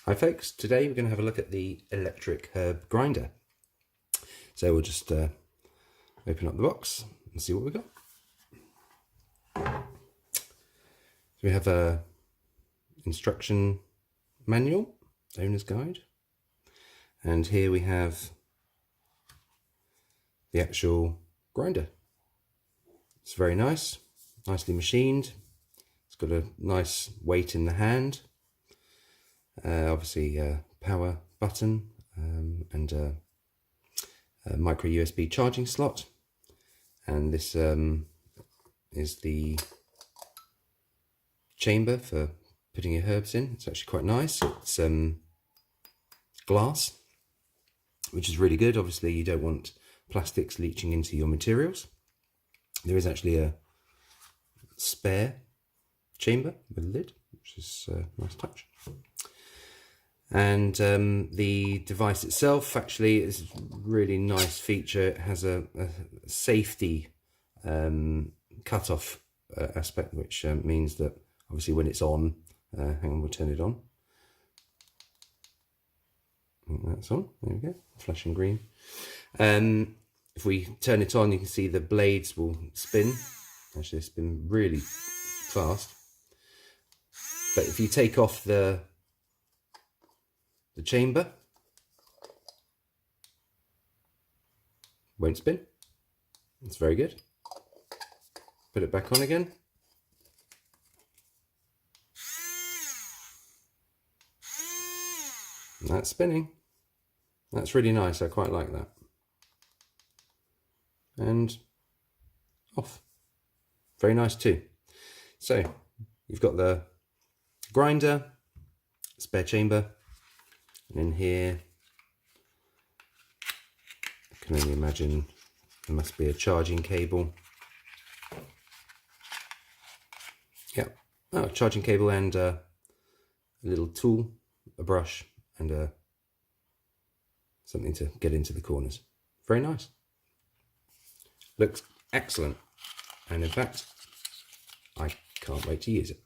Hi folks, today we're going to have a look at the electric herb grinder. So we'll just open up the box and see what we've got. So we have a instruction manual, owner's guide, and here we have the actual grinder. It's very nice, nicely machined. It's got a nice weight in the hand. Obviously power button and a micro USB charging slot, and this is the chamber for putting your herbs in. It's actually quite nice. It's glass, which is really good. Obviously you don't want plastics leaching into your materials. There is actually a spare chamber with a lid, which is a nice touch. And the device itself actually is a really nice feature. It has a safety cut-off aspect, which means that obviously when it's on, hang on, we'll turn it on. I think that's on, there we go, flashing green. If we turn it on, you can see the blades will spin. Actually, they spin really fast. But if you take off the chamber, won't spin. It's very good. Put it back on again. And that's spinning. That's really nice. I quite like that. And off. Very nice too. So you've got the grinder, spare chamber, and in here I can only imagine there must be a charging cable. Yep, oh, charging cable and a little tool, a brush, and something to get into the corners. Very nice. Looks excellent, and in fact I can't wait to use it.